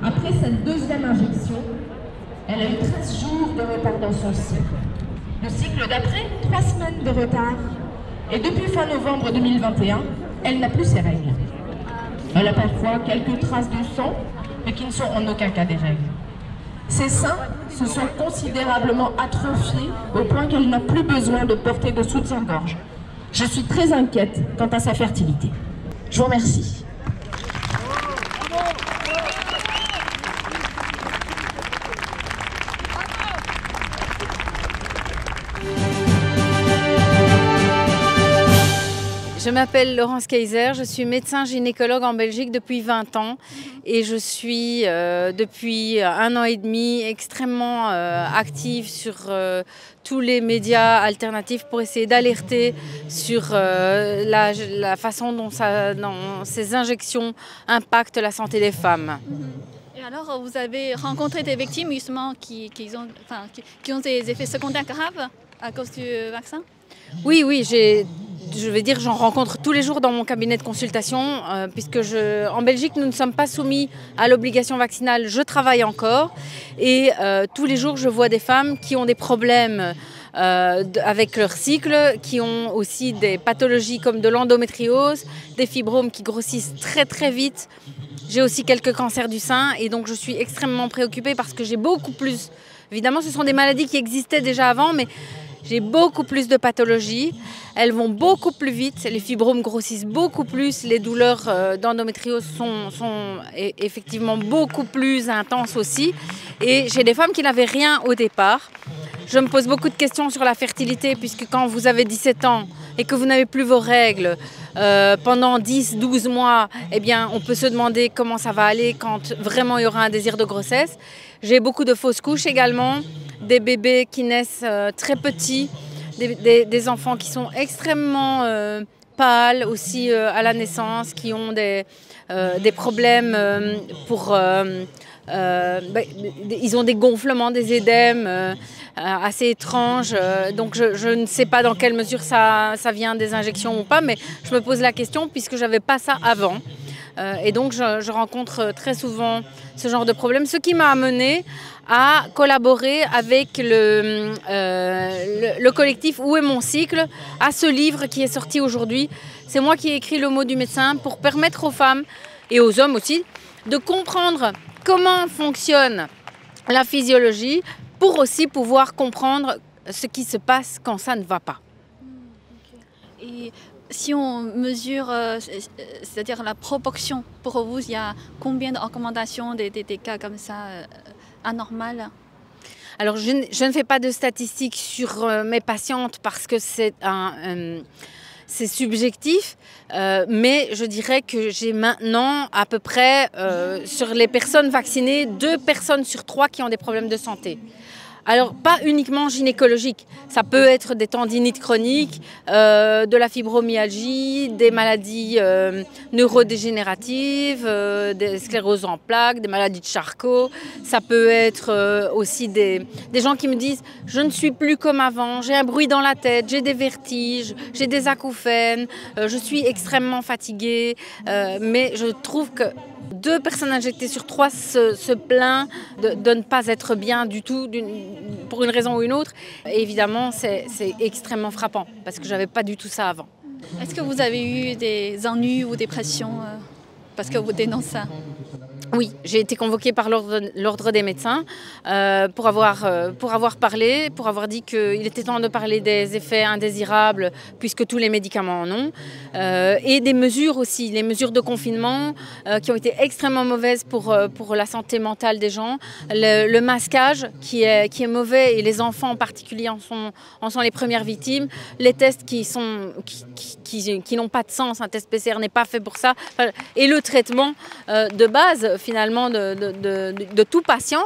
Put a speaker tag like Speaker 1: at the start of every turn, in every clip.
Speaker 1: Après cette deuxième injection, elle a eu 13 jours de retard dans son cycle. Le cycle d'après, 3 semaines de retard. Et depuis fin novembre 2021, elle n'a plus ses règles. Elle a parfois quelques traces de sang, mais qui ne sont en aucun cas des règles. Ses seins se sont considérablement atrophiés au point qu'elle n'a plus besoin de porter de soutien-gorge. Je suis très inquiète quant à sa fertilité. Je vous remercie.
Speaker 2: Je m'appelle Laurence Kayser, je suis médecin gynécologue en Belgique depuis 20 ans et je suis depuis 1 an et demi extrêmement active sur tous les médias alternatifs pour essayer d'alerter sur la façon dont ces injections impactent la santé des femmes.
Speaker 3: Et alors, vous avez rencontré des victimes justement qui ont des effets secondaires graves à cause du vaccin?
Speaker 2: Oui, je vais dire, j'en rencontre tous les jours dans mon cabinet de consultation, puisque en Belgique, nous ne sommes pas soumis à l'obligation vaccinale. Je travaille encore et tous les jours, je vois des femmes qui ont des problèmes avec leur cycle, qui ont aussi des pathologies comme de l'endométriose, des fibromes qui grossissent très très vite. J'ai aussi quelques cancers du sein et donc je suis extrêmement préoccupée parce que j'ai beaucoup plus. Évidemment, ce sont des maladies qui existaient déjà avant, mais j'ai beaucoup plus de pathologies, elles vont beaucoup plus vite, les fibromes grossissent beaucoup plus, les douleurs d'endométriose sont effectivement beaucoup plus intenses aussi. Et j'ai des femmes qui n'avaient rien au départ. Je me pose beaucoup de questions sur la fertilité puisque quand vous avez 17 ans et que vous n'avez plus vos règles pendant 10-12 mois, eh bien, on peut se demander comment ça va aller quand vraiment il y aura un désir de grossesse. J'ai beaucoup de fausses couches également, des bébés qui naissent très petits, des enfants qui sont extrêmement pâles aussi à la naissance, qui ont des problèmes ils ont des gonflements, des édèmes assez étranges. Donc je ne sais pas dans quelle mesure ça vient des injections ou pas, mais je me pose la question puisque je n'avais pas ça avant. Et donc je rencontre très souvent ce genre de problème, ce qui m'a amené à collaborer avec le collectif Où est mon cycle, à ce livre qui est sorti aujourd'hui. C'est moi qui ai écrit Le mot du médecin pour permettre aux femmes et aux hommes aussi de comprendre comment fonctionne la physiologie pour aussi pouvoir comprendre ce qui se passe quand ça ne va pas.
Speaker 3: Et si on mesure, c'est-à-dire la proportion, pour vous, il y a combien de recommandations des cas comme ça anormales?
Speaker 2: Alors, je ne fais pas de statistiques sur mes patientes parce que c'est subjectif, mais je dirais que j'ai maintenant à peu près, sur les personnes vaccinées, 2 personnes sur 3 qui ont des problèmes de santé. Alors, pas uniquement gynécologiques, ça peut être des tendinites chroniques, de la fibromyalgie, des maladies neurodégénératives, des scléroses en plaques, des maladies de Charcot. Ça peut être aussi des gens qui me disent « je ne suis plus comme avant, j'ai un bruit dans la tête, j'ai des vertiges, j'ai des acouphènes, je suis extrêmement fatiguée ». Mais je trouve que 2 personnes injectées sur 3 se plaignent de ne pas être bien du tout, pour une raison ou une autre. Et évidemment, c'est extrêmement frappant, parce que je n'avais pas du tout ça avant.
Speaker 3: Est-ce que vous avez eu des ennuis ou des pressions parce que vous dénoncez ça?
Speaker 2: Oui, j'ai été convoquée par l'ordre des médecins pour avoir parlé, pour avoir dit qu'il était temps de parler des effets indésirables puisque tous les médicaments en ont et des mesures aussi, les mesures de confinement qui ont été extrêmement mauvaises pour la santé mentale des gens, le masquage qui est mauvais et les enfants en particulier en sont les premières victimes, les tests qui n'ont pas de sens, un test PCR n'est pas fait pour ça et le traitement de base finalement de tout patient,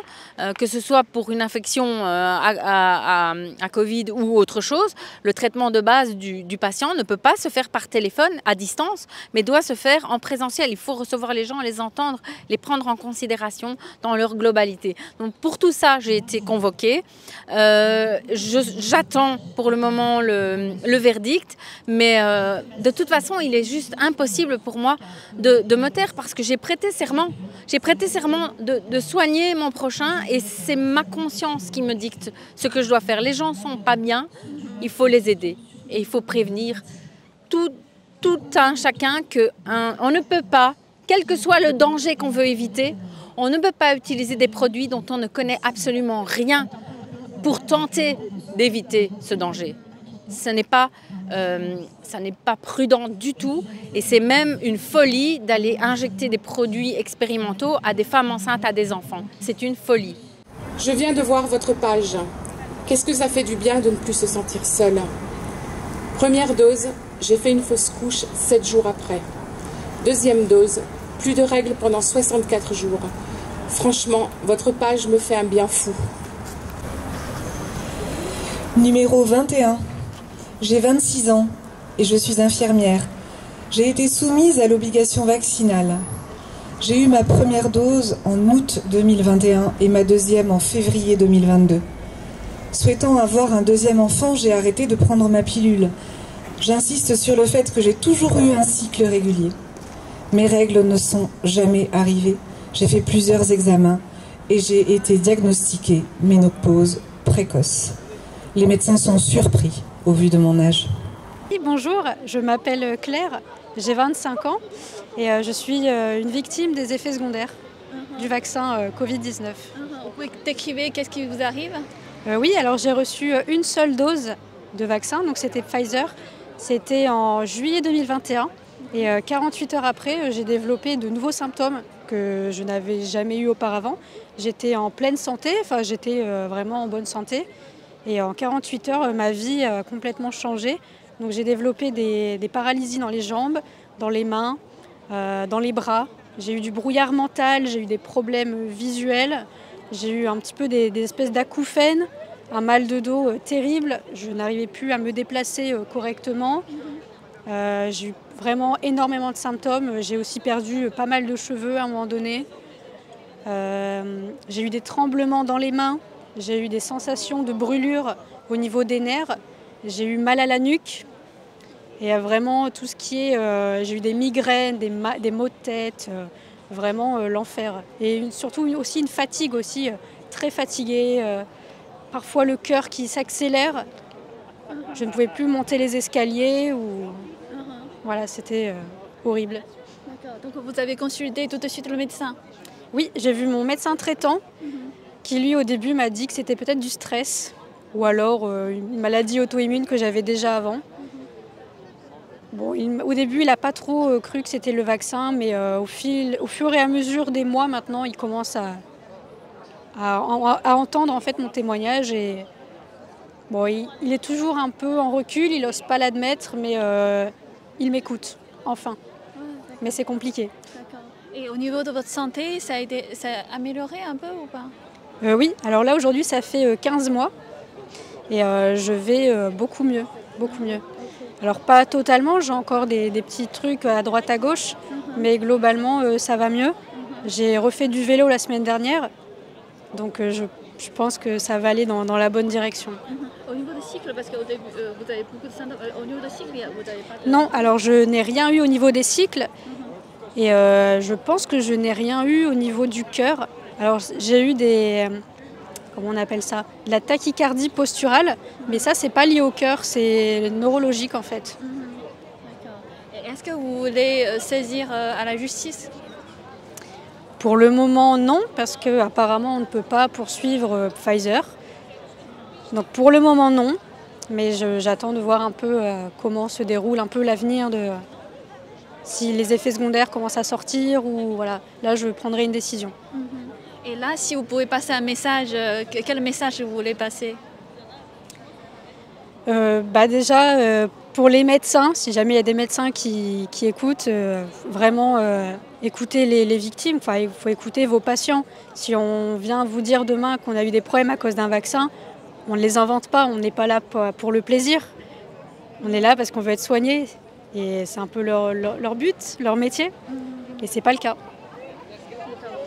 Speaker 2: que ce soit pour une infection à Covid ou autre chose, le traitement de base du patient ne peut pas se faire par téléphone à distance, mais doit se faire en présentiel. Il faut recevoir les gens, les entendre, les prendre en considération dans leur globalité. Donc pour tout ça, j'ai été convoquée. J'attends pour le moment le verdict, mais de toute façon, il est juste impossible pour moi de me taire parce que j'ai prêté serment. J'ai prêté serment de soigner mon prochain et c'est ma conscience qui me dicte ce que je dois faire. Les gens ne sont pas bien, il faut les aider et il faut prévenir tout un chacun qu'on ne peut pas, quel que soit le danger qu'on veut éviter, on ne peut pas utiliser des produits dont on ne connaît absolument rien pour tenter d'éviter ce danger. Ça n'est pas prudent du tout et c'est même une folie d'aller injecter des produits expérimentaux à des femmes enceintes, à des enfants. C'est une folie.
Speaker 4: Je viens de voir votre page. Qu'est-ce que ça fait du bien de ne plus se sentir seule. Première dose, j'ai fait une fausse couche 7 jours après. Deuxième dose, plus de règles pendant 64 jours. Franchement, votre page me fait un bien fou.
Speaker 5: Numéro 21. J'ai 26 ans et je suis infirmière. J'ai été soumise à l'obligation vaccinale. J'ai eu ma première dose en août 2021 et ma deuxième en février 2022. Souhaitant avoir un deuxième enfant, j'ai arrêté de prendre ma pilule. J'insiste sur le fait que j'ai toujours eu un cycle régulier. Mes règles ne sont jamais arrivées. J'ai fait plusieurs examens et j'ai été diagnostiquée ménopause précoce. Les médecins sont surpris au vu de mon âge.
Speaker 6: Bonjour, je m'appelle Claire, j'ai 25 ans et je suis une victime des effets secondaires du vaccin Covid-19.
Speaker 3: Vous pouvez décrire qu'est-ce qui vous arrive?
Speaker 6: Oui, alors j'ai reçu une seule dose de vaccin, donc c'était Pfizer. C'était en juillet 2021 et 48 heures après, j'ai développé de nouveaux symptômes que je n'avais jamais eu auparavant. J'étais en pleine santé, enfin j'étais vraiment en bonne santé. Et en 48 heures, ma vie a complètement changé. Donc j'ai développé des paralysies dans les jambes, dans les mains, dans les bras. J'ai eu du brouillard mental, j'ai eu des problèmes visuels. J'ai eu un petit peu des espèces d'acouphènes, un mal de dos terrible. Je n'arrivais plus à me déplacer correctement. J'ai eu vraiment énormément de symptômes. J'ai aussi perdu pas mal de cheveux à un moment donné. J'ai eu des tremblements dans les mains. J'ai eu des sensations de brûlure au niveau des nerfs. J'ai eu mal à la nuque. Et vraiment tout ce qui est... j'ai eu des migraines, des maux de tête, vraiment l'enfer. Et surtout aussi une fatigue aussi, très fatiguée. Parfois le cœur qui s'accélère. Je ne pouvais plus monter les escaliers. Voilà, c'était horrible.
Speaker 3: D'accord. Donc vous avez consulté tout de suite le médecin?
Speaker 6: Oui, j'ai vu mon médecin traitant. Qui lui au début m'a dit que c'était peut-être du stress ou alors une maladie auto-immune que j'avais déjà avant. Bon, au début, il n'a pas trop cru que c'était le vaccin, mais au fur et à mesure des mois maintenant, il commence à entendre en fait mon témoignage. Et bon, il est toujours un peu en recul, il n'ose pas l'admettre, mais il m'écoute, enfin. Mais c'est compliqué.
Speaker 3: D'accord. Et au niveau de votre santé, ça a amélioré un peu ou pas?
Speaker 6: Oui, alors là aujourd'hui ça fait 15 mois et je vais beaucoup mieux, beaucoup mieux. Alors pas totalement, j'ai encore des petits trucs à droite à gauche, mais globalement ça va mieux. J'ai refait du vélo la semaine dernière, donc je pense que ça va aller dans la bonne direction.
Speaker 3: Au niveau des cycles, parce que vous avez beaucoup de symptômes, au niveau des cycles, vous n'avez pas de...
Speaker 6: Non, alors je n'ai rien eu au niveau des cycles et je pense que je n'ai rien eu au niveau du cœur. Alors j'ai eu comment on appelle ça, de la tachycardie posturale, mais ça c'est pas lié au cœur, c'est neurologique en fait.
Speaker 3: D'accord. Et est-ce que vous voulez saisir à la justice?
Speaker 6: Pour le moment non, parce qu'apparemment on ne peut pas poursuivre Pfizer. Donc pour le moment non, mais j'attends de voir un peu comment se déroule un peu l'avenir si les effets secondaires commencent à sortir ou voilà, là je prendrai une décision.
Speaker 3: Et là, si vous pouvez passer un message, quel message vous voulez passer?
Speaker 6: Déjà, pour les médecins, si jamais il y a des médecins qui écoutent, vraiment écoutez les victimes, enfin, il faut écouter vos patients. Si on vient vous dire demain qu'on a eu des problèmes à cause d'un vaccin, on ne les invente pas, on n'est pas là pour le plaisir. On est là parce qu'on veut être soigné et c'est un peu leur but, leur métier, et c'est pas le cas.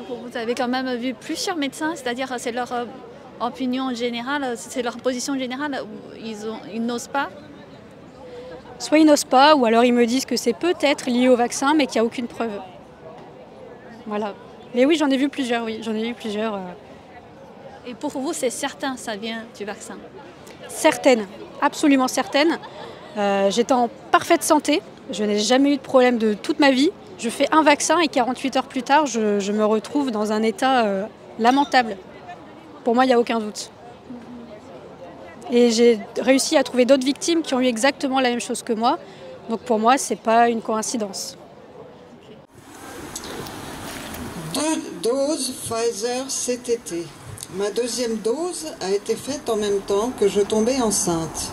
Speaker 3: Vous avez quand même vu plusieurs médecins, c'est-à-dire c'est leur opinion générale, c'est leur position générale, ils n'osent pas?
Speaker 6: Soit ils n'osent pas, ou alors ils me disent que c'est peut-être lié au vaccin, mais qu'il n'y a aucune preuve. Voilà. Mais oui, j'en ai vu plusieurs, oui. J'en ai vu plusieurs.
Speaker 3: Et pour vous, c'est certain, ça vient du vaccin?
Speaker 6: Certaines, absolument certaines. J'étais en parfaite santé. Je n'ai jamais eu de problème de toute ma vie. Je fais un vaccin et 48 heures plus tard, je me retrouve dans un état lamentable. Pour moi, il n'y a aucun doute. Et j'ai réussi à trouver d'autres victimes qui ont eu exactement la même chose que moi. Donc pour moi, ce n'est pas une coïncidence.
Speaker 7: 2 doses Pfizer cet été. Ma deuxième dose a été faite en même temps que je tombais enceinte.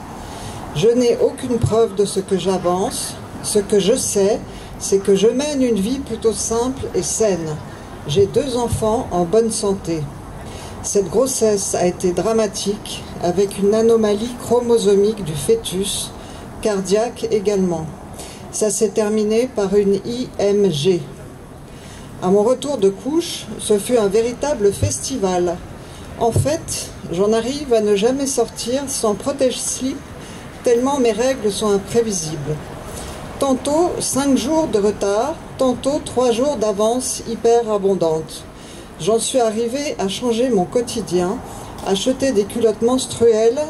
Speaker 7: Je n'ai aucune preuve de ce que j'avance. Ce que je sais, c'est que je mène une vie plutôt simple et saine. J'ai 2 enfants en bonne santé. Cette grossesse a été dramatique, avec une anomalie chromosomique du fœtus, cardiaque également. Ça s'est terminé par une IMG. À mon retour de couche, ce fut un véritable festival. En fait, j'en arrive à ne jamais sortir sans protège-slip, tellement mes règles sont imprévisibles. Tantôt 5 jours de retard, tantôt 3 jours d'avance hyper abondante. J'en suis arrivée à changer mon quotidien, acheter des culottes menstruelles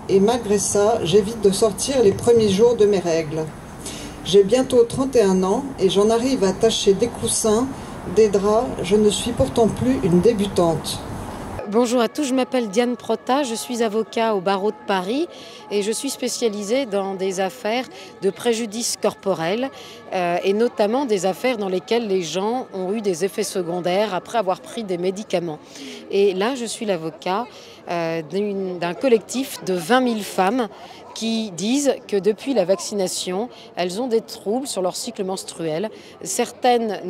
Speaker 7: et malgré ça, j'évite de sortir les premiers jours de mes règles. J'ai bientôt 31 ans et j'en arrive à tâcher des coussins, des draps, je ne suis pourtant plus une débutante.
Speaker 8: Bonjour à tous, je m'appelle Diane Prota, je suis avocat au barreau de Paris et je suis spécialisée dans des affaires de préjudice corporel et notamment des affaires dans lesquelles les gens ont eu des effets secondaires après avoir pris des médicaments. Et là, je suis l'avocat d'un collectif de 20 000 femmes qui disent que depuis la vaccination, elles ont des troubles sur leur cycle menstruel. Certaines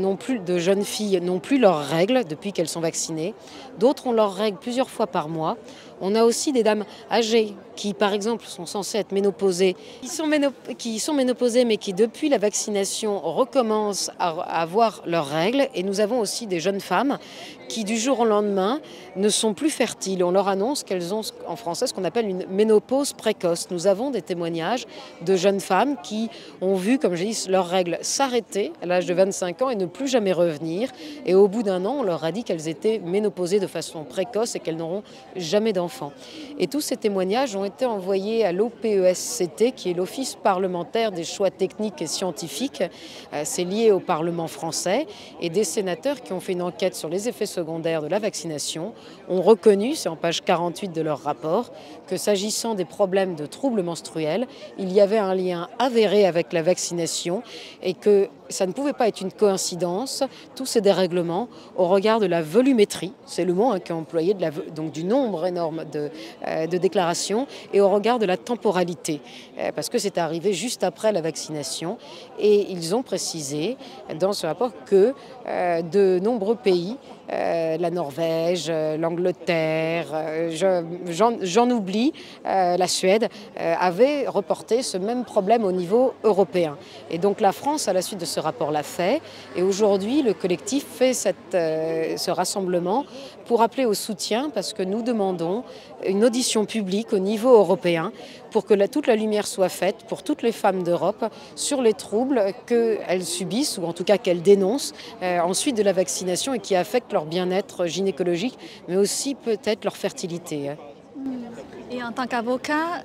Speaker 8: de jeunes filles n'ont plus leurs règles depuis qu'elles sont vaccinées. D'autres ont leurs règles plusieurs fois par mois. On a aussi des dames âgées qui, par exemple, sont censées être ménopausées, qui sont ménopausées mais qui, depuis la vaccination, recommencent à avoir leurs règles. Et nous avons aussi des jeunes femmes qui, du jour au lendemain, ne sont plus fertiles. On leur annonce qu'elles ont, en français, ce qu'on appelle une ménopause précoce. Nous avons des témoignages de jeunes femmes qui ont vu, comme je dis, leurs règles s'arrêter à l'âge de 25 ans et ne plus jamais revenir. Et au bout d'1 an, on leur a dit qu'elles étaient ménopausées de façon précoce et qu'elles n'auront jamais d'enfants. Et tous ces témoignages ont été envoyés à l'OPESCT, qui est l'Office parlementaire des choix techniques et scientifiques. C'est lié au Parlement français. Et des sénateurs qui ont fait une enquête sur les effets secondaires de la vaccination ont reconnu, c'est en page 48 de leur rapport, que s'agissant des problèmes de troubles menstruels, il y avait un lien avéré avec la vaccination et que ça ne pouvait pas être une coïncidence, tous ces dérèglements, au regard de la volumétrie, c'est le mot qui est employé, donc du nombre énorme de déclarations, et au regard de la temporalité, parce que c'est arrivé juste après la vaccination. Et ils ont précisé dans ce rapport que de nombreux pays, la Norvège, l'Angleterre, j'en oublie, la Suède, avaient reporté ce même problème au niveau européen. Et donc la France, à la suite de ce rapport, l'a fait. Et aujourd'hui, le collectif fait ce rassemblement pour appeler au soutien, parce que nous demandons une audition publique au niveau européen pour que toute la lumière soit faite pour toutes les femmes d'Europe sur les troubles qu'elles subissent, ou en tout cas qu'elles dénoncent, ensuite de la vaccination et qui affectent leur bien-être gynécologique, mais aussi peut-être leur fertilité.
Speaker 3: Et en tant qu'avocat,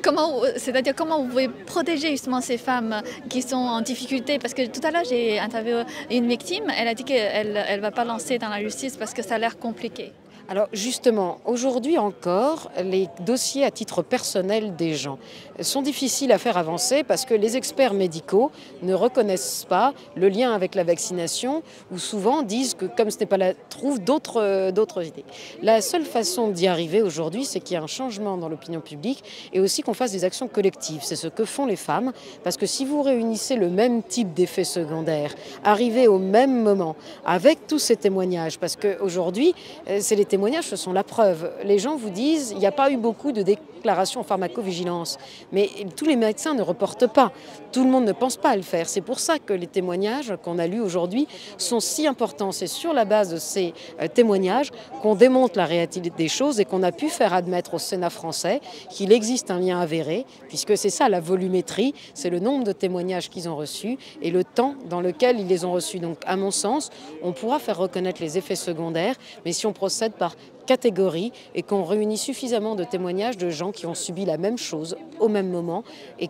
Speaker 3: comment vous pouvez protéger justement ces femmes qui sont en difficulté? Parce que tout à l'heure, j'ai interviewé une victime, elle a dit qu'elle ne va pas lancer dans la justice parce que ça a l'air compliqué.
Speaker 8: Alors justement, aujourd'hui encore, les dossiers à titre personnel des gens sont difficiles à faire avancer parce que les experts médicaux ne reconnaissent pas le lien avec la vaccination ou souvent disent que comme ce n'est pas là, trouvent d'autres idées. La seule façon d'y arriver aujourd'hui, c'est qu'il y ait un changement dans l'opinion publique et aussi qu'on fasse des actions collectives. C'est ce que font les femmes, parce que si vous réunissez le même type d'effets secondaires, arrivez au même moment avec tous ces témoignages, parce qu'aujourd'hui, c'est les témoignages témoignages, ce sont la preuve. Les gens vous disent, il n'y a pas eu beaucoup de déclarations en pharmacovigilance, mais tous les médecins ne reportent pas. Tout le monde ne pense pas à le faire. C'est pour ça que les témoignages qu'on a lus aujourd'hui sont si importants. C'est sur la base de ces témoignages qu'on démontre la réalité des choses et qu'on a pu faire admettre au Sénat français qu'il existe un lien avéré, puisque c'est ça la volumétrie, c'est le nombre de témoignages qu'ils ont reçus et le temps dans lequel ils les ont reçus. Donc à mon sens, on pourra faire reconnaître les effets secondaires, mais si on procède par catégorie et qu'on réunit suffisamment de témoignages de gens qui ont subi la même chose au même moment et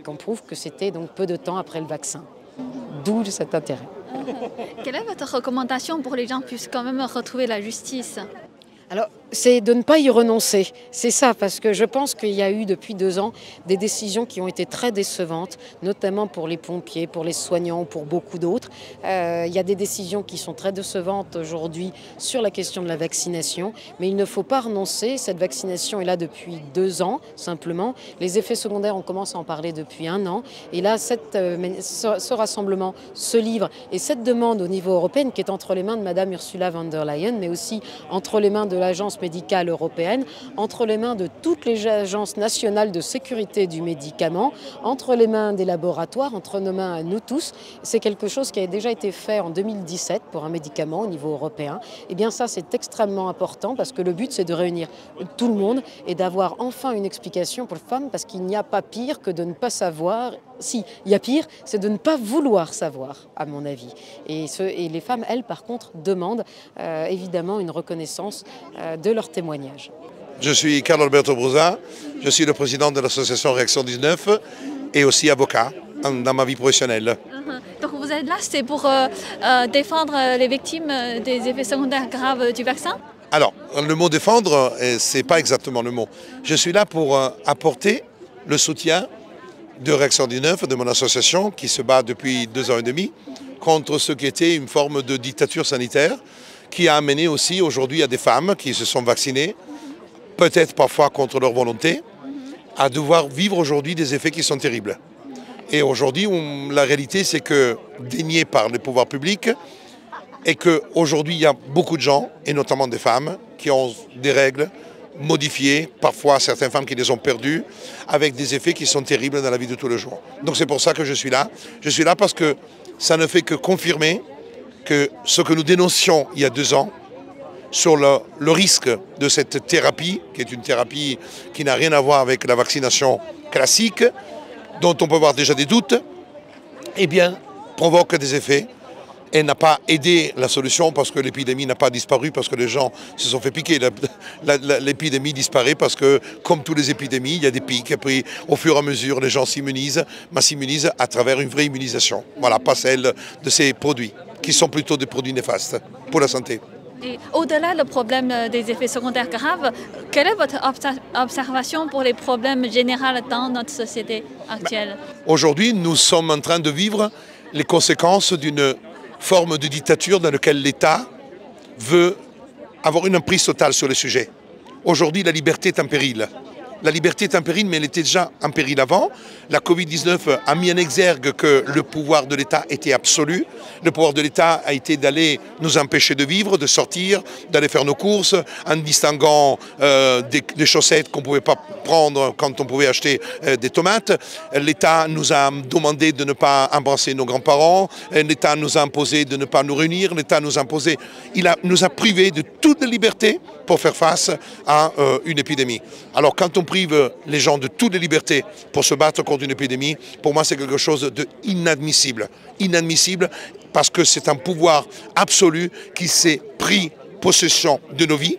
Speaker 8: qu'on prouve que c'était donc peu de temps après le vaccin. D'où cet intérêt.
Speaker 3: Quelle est votre recommandation pour que les gens puissent quand même retrouver la justice?
Speaker 8: Alors, c'est de ne pas y renoncer. C'est ça, parce que je pense qu'il y a eu depuis 2 ans des décisions qui ont été très décevantes, notamment pour les pompiers, pour les soignants, pour beaucoup d'autres. Il y a des décisions qui sont très décevantes aujourd'hui sur la question de la vaccination, mais il ne faut pas renoncer. Cette vaccination est là depuis 2 ans, simplement. Les effets secondaires, on commence à en parler depuis 1 an. Et là, ce rassemblement, ce livre et cette demande au niveau européen qui est entre les mains de Madame Ursula von der Leyen, mais aussi entre les mains de l'Agence médicale européenne, entre les mains de toutes les agences nationales de sécurité du médicament, entre les mains des laboratoires, entre nos mains à nous tous. C'est quelque chose qui a déjà été fait en 2017 pour un médicament au niveau européen. Et bien ça, c'est extrêmement important parce que le but, c'est de réunir tout le monde et d'avoir enfin une explication pour les femmes, parce qu'il n'y a pas pire que de ne pas savoir. Si, il y a pire, c'est de ne pas vouloir savoir, à mon avis. Et les femmes, elles, par contre, demandent évidemment une reconnaissance de leur témoignage.
Speaker 9: Je suis Carlo Alberto Brusa, je suis le président de l'association Réaction 19 et aussi avocat dans ma vie professionnelle.
Speaker 3: Donc vous êtes là, c'est pour défendre les victimes des effets secondaires graves du vaccin?
Speaker 9: Alors, le mot défendre, ce n'est pas exactement le mot. Je suis là pour apporter le soutien de Réaction 19, de mon association, qui se bat depuis 2 ans et demi contre ce qui était une forme de dictature sanitaire, qui a amené aussi aujourd'hui à des femmes qui se sont vaccinées, peut-être parfois contre leur volonté, à devoir vivre aujourd'hui des effets qui sont terribles. Et aujourd'hui, la réalité, c'est que dénié par les pouvoirs publics, et qu'aujourd'hui, il y a beaucoup de gens, et notamment des femmes, qui ont des règles modifiées, parfois certaines femmes qui les ont perdues, avec des effets qui sont terribles dans la vie de tous les jours. Donc c'est pour ça que je suis là. Je suis là parce que ça ne fait que confirmer que ce que nous dénoncions il y a 2 ans sur le risque de cette thérapie, qui est une thérapie qui n'a rien à voir avec la vaccination classique, dont on peut avoir déjà des doutes, eh bien, provoque des effets et n'a pas aidé la solution parce que l'épidémie n'a pas disparu, parce que les gens se sont fait piquer. L'épidémie disparaît parce que, comme toutes les épidémies, il y a des pics. Et puis, au fur et à mesure, les gens s'immunisent, mais s'immunisent à travers une vraie immunisation. Voilà, pas celle de ces produits, qui sont plutôt des produits néfastes pour la santé.
Speaker 3: Et au-delà du problème des effets secondaires graves, quelle est votre observation pour les problèmes généraux dans notre société actuelle?
Speaker 9: Aujourd'hui, nous sommes en train de vivre les conséquences d'une forme de dictature dans laquelle l'État veut avoir une emprise totale sur les sujets. Aujourd'hui, la liberté est en péril. La liberté est en péril, mais elle était déjà en péril avant. La Covid-19 a mis en exergue que le pouvoir de l'État était absolu. Le pouvoir de l'État a été d'aller nous empêcher de vivre, de sortir, d'aller faire nos courses, en distinguant des chaussettes qu'on ne pouvait pas prendre quand on pouvait acheter des tomates. L'État nous a demandé de ne pas embrasser nos grands-parents. L'État nous a imposé de ne pas nous réunir. L'État nous a imposé... nous a privés de toute liberté pour faire face à une épidémie. Alors quand on prive les gens de toutes les libertés pour se battre contre une épidémie, pour moi c'est quelque chose d'inadmissible. Inadmissible parce que c'est un pouvoir absolu qui s'est pris possession de nos vies,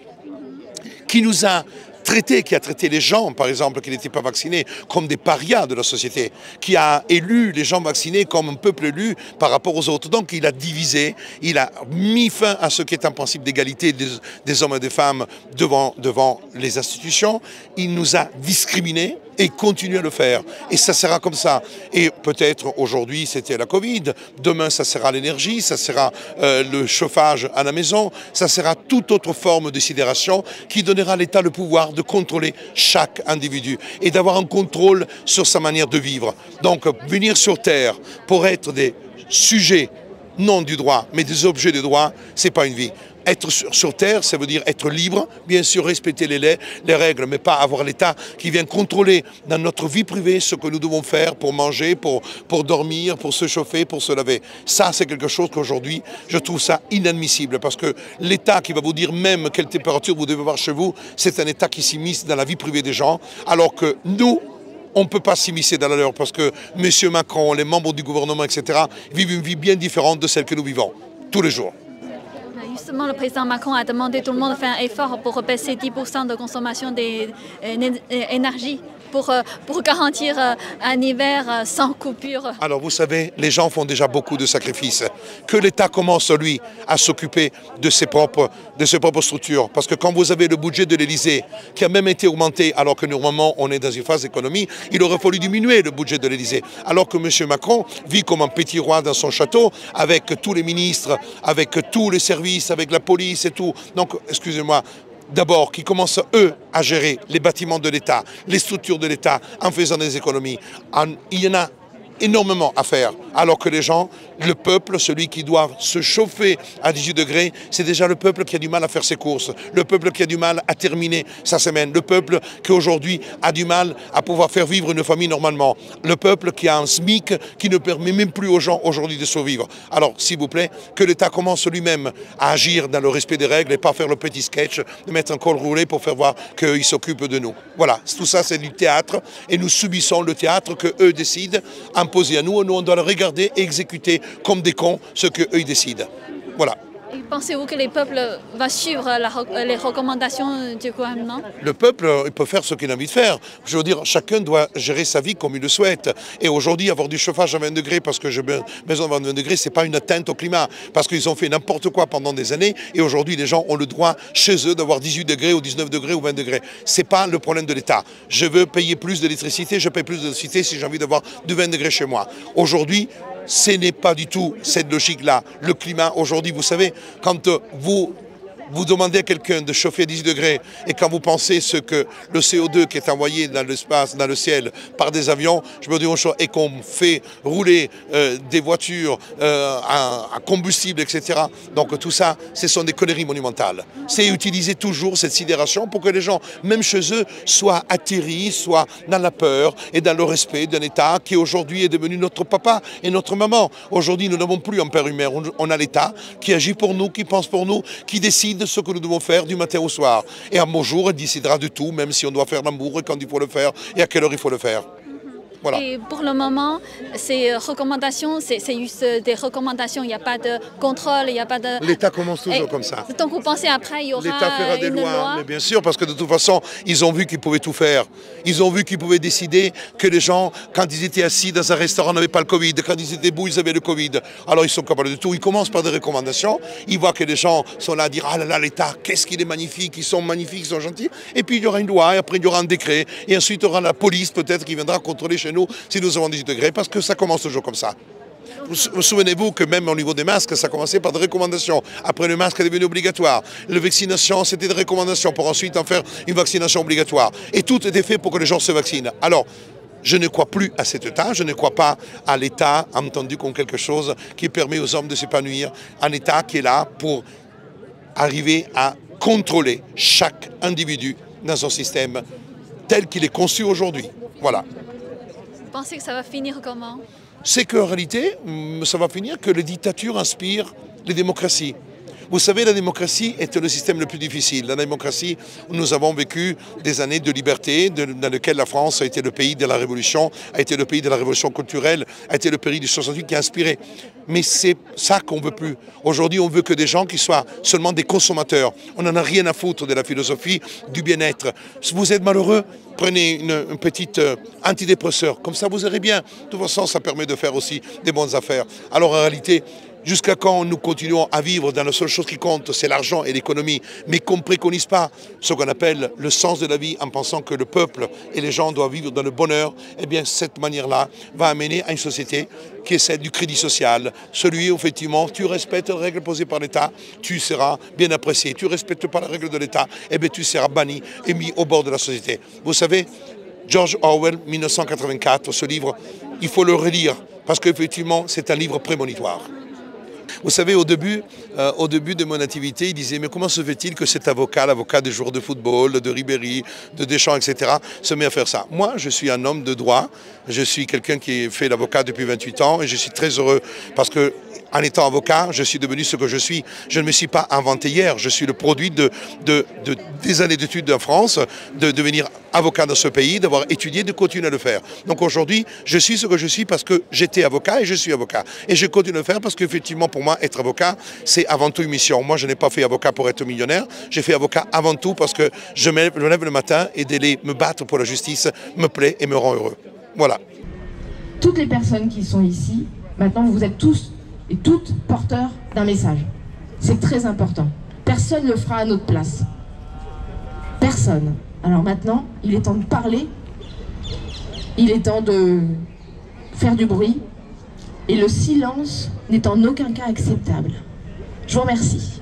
Speaker 9: qui nous a traités, qui a traité les gens, par exemple, qui n'étaient pas vaccinés, comme des parias de la société, qui a élu les gens vaccinés comme un peuple élu par rapport aux autres. Donc il a divisé, il a mis fin à ce qui est un principe d'égalité des hommes et des femmes devant les institutions. Il nous a discriminés et continue à le faire. Et ça sera comme ça. Et peut-être aujourd'hui c'était la Covid, demain ça sera l'énergie, ça sera le chauffage à la maison, ça sera toute autre forme de sidération qui donnera à l'État le pouvoir de contrôler chaque individu et d'avoir un contrôle sur sa manière de vivre. Donc venir sur Terre pour être des sujets non du droit, mais des objets de droit, c'est pas une vie. Être sur terre, ça veut dire être libre, bien sûr respecter les règles, mais pas avoir l'État qui vient contrôler dans notre vie privée ce que nous devons faire pour manger, pour dormir, pour se chauffer, pour se laver. Ça, c'est quelque chose qu'aujourd'hui, je trouve ça inadmissible, parce que l'État qui va vous dire même quelle température vous devez avoir chez vous, c'est un État qui s'immisce dans la vie privée des gens, alors que nous, on ne peut pas s'immiscer dans la leur, parce que M. Macron, les membres du gouvernement, etc., vivent une vie bien différente de celle que nous vivons, tous les jours.
Speaker 3: Justement, le président Macron a demandé à tout le monde de faire un effort pour baisser 10% de consommation d'énergie pour garantir un hiver sans coupure.
Speaker 9: Alors vous savez, les gens font déjà beaucoup de sacrifices. Que l'État commence, lui, à s'occuper de ses propres structures. Parce que quand vous avez le budget de l'Élysée, qui a même été augmenté, alors que normalement on est dans une phase d'économie, il aurait fallu diminuer le budget de l'Élysée. Alors que M. Macron vit comme un petit roi dans son château, avec tous les ministres, avec tous les services, avec la police et tout. Donc, excusez-moi, d'abord, qui commencent, eux, à gérer les bâtiments de l'État, les structures de l'État, en faisant des économies. Il y en a énormément à faire, alors que les gens, le peuple, celui qui doit se chauffer à 18 degrés, c'est déjà le peuple qui a du mal à faire ses courses, le peuple qui a du mal à terminer sa semaine, le peuple qui aujourd'hui a du mal à pouvoir faire vivre une famille normalement, le peuple qui a un SMIC qui ne permet même plus aux gens aujourd'hui de survivre. Alors, s'il vous plaît, que l'État commence lui-même à agir dans le respect des règles et pas faire le petit sketch, de mettre un col roulé pour faire voir qu'il s'occupe de nous. Voilà, tout ça c'est du théâtre et nous subissons le théâtre qu'eux décident, imposé à nous, on doit le regarder et exécuter comme des cons ce qu'eux décident. Voilà.
Speaker 3: Et pensez-vous que le peuple va suivre les recommandations du gouvernement?
Speaker 9: Le peuple, il peut faire ce qu'il a envie de faire. Je veux dire, chacun doit gérer sa vie comme il le souhaite. Et aujourd'hui, avoir du chauffage à 20 degrés parce que j'ai besoin de 20 degrés, ce n'est pas une atteinte au climat. Parce qu'ils ont fait n'importe quoi pendant des années. Et aujourd'hui, les gens ont le droit chez eux d'avoir 18 degrés ou 19 degrés ou 20 degrés. Ce n'est pas le problème de l'État. Je veux payer plus d'électricité, je paye plus d'électricité si j'ai envie d'avoir de 20 degrés chez moi. Aujourd'hui, ce n'est pas du tout cette logique-là. Le climat, aujourd'hui, vous savez, quand vous demandez à quelqu'un de chauffer à 10 degrés et quand vous pensez ce que le CO2 qui est envoyé dans l'espace, dans le ciel, par des avions, je me dis et qu'on fait rouler des voitures à combustible, etc. Donc tout ça, ce sont des conneries monumentales. C'est utiliser toujours cette sidération pour que les gens, même chez eux, soient atterris, soient dans la peur et dans le respect d'un État qui aujourd'hui est devenu notre papa et notre maman. Aujourd'hui, nous n'avons plus un père humain, on a l'État qui agit pour nous, qui pense pour nous, qui décide de ce que nous devons faire du matin au soir. Et un beau jour, il décidera de tout, même si on doit faire l'amour et quand il faut le faire et à quelle heure il faut le faire. Voilà.
Speaker 3: Et pour le moment, ces recommandations, c'est juste des recommandations, il n'y a pas de contrôle, il n'y a pas de...
Speaker 9: L'État commence toujours comme ça.
Speaker 3: Donc vous pensez après, il y aura
Speaker 9: l'État fera des
Speaker 3: une loi?
Speaker 9: Mais bien sûr, parce que de toute façon, ils ont vu qu'ils pouvaient tout faire. Ils ont vu qu'ils pouvaient décider que les gens, quand ils étaient assis dans un restaurant, n'avaient pas le Covid. Quand ils étaient debout, ils avaient le Covid. Alors ils sont capables de tout. Ils commencent par des recommandations. Ils voient que les gens sont là à dire « Ah là là, l'État, qu'est-ce qu'il est magnifique, ils sont magnifiques, ils sont gentils. » Et puis il y aura une loi, et après il y aura un décret. Et ensuite il y aura la police peut-être qui viendra contrôler chez nous si nous avons 18 degrés, parce que ça commence toujours comme ça. Vous souvenez-vous que même au niveau des masques, ça commençait par des recommandations. Après, le masque est devenu obligatoire. La vaccination, c'était des recommandations pour ensuite en faire une vaccination obligatoire. Et tout était fait pour que les gens se vaccinent. Alors, je ne crois plus à cet État, je ne crois pas à l'État entendu comme quelque chose qui permet aux hommes de s'épanouir. Un État qui est là pour arriver à contrôler chaque individu dans son système tel qu'il est conçu aujourd'hui. Voilà.
Speaker 3: Vous pensez que ça va finir comment?
Speaker 9: C'est qu'en réalité, ça va finir que les dictatures inspirent les démocraties. Vous savez, la démocratie est le système le plus difficile. La démocratie, nous avons vécu des années de liberté, dans lesquelles la France a été le pays de la Révolution, a été le pays de la Révolution culturelle, a été le pays du 68 qui a inspiré. Mais c'est ça qu'on ne veut plus. Aujourd'hui, on veut que des gens qui soient seulement des consommateurs. On n'en a rien à foutre de la philosophie du bien-être. Si vous êtes malheureux, prenez une petite antidépresseur. Comme ça, vous irez bien. De toute façon, ça permet de faire aussi des bonnes affaires. Alors, en réalité, jusqu'à quand nous continuons à vivre dans la seule chose qui compte, c'est l'argent et l'économie, mais qu'on ne préconise pas ce qu'on appelle le sens de la vie en pensant que le peuple et les gens doivent vivre dans le bonheur, eh bien cette manière-là va amener à une société qui est celle du crédit social. Celui où effectivement tu respectes les règles posées par l'État, tu seras bien apprécié. Tu ne respectes pas les règles de l'État, eh bien tu seras banni et mis au bord de la société. Vous savez, George Orwell, 1984, ce livre, il faut le relire parce qu'effectivement c'est un livre prémonitoire. Vous savez, au début de mon activité, ils disaient « Mais comment se fait-il que cet avocat, l'avocat des joueurs de football, de Ribéry, de Deschamps, etc., se met à faire ça ?» Moi, je suis un homme de droit. Je suis quelqu'un qui fait l'avocat depuis 28 ans et je suis très heureux parce que en étant avocat, je suis devenu ce que je suis. Je ne me suis pas inventé hier. Je suis le produit des années d'études en France, de devenir avocat dans ce pays, d'avoir étudié, de continuer à le faire. Donc aujourd'hui, je suis ce que je suis parce que j'étais avocat et je suis avocat. Et je continue à le faire parce qu'effectivement, pour moi, être avocat, c'est avant tout une mission. Moi, je n'ai pas fait avocat pour être millionnaire. J'ai fait avocat avant tout parce que je me lève le matin et d'aller me battre pour la justice me plaît et me rend heureux. Voilà.
Speaker 1: Toutes les personnes qui sont ici, maintenant, vous êtes tous et toutes porteurs d'un message. C'est très important. Personne ne le fera à notre place. Personne. Alors maintenant, il est temps de parler, il est temps de faire du bruit, et le silence n'est en aucun cas acceptable. Je vous remercie.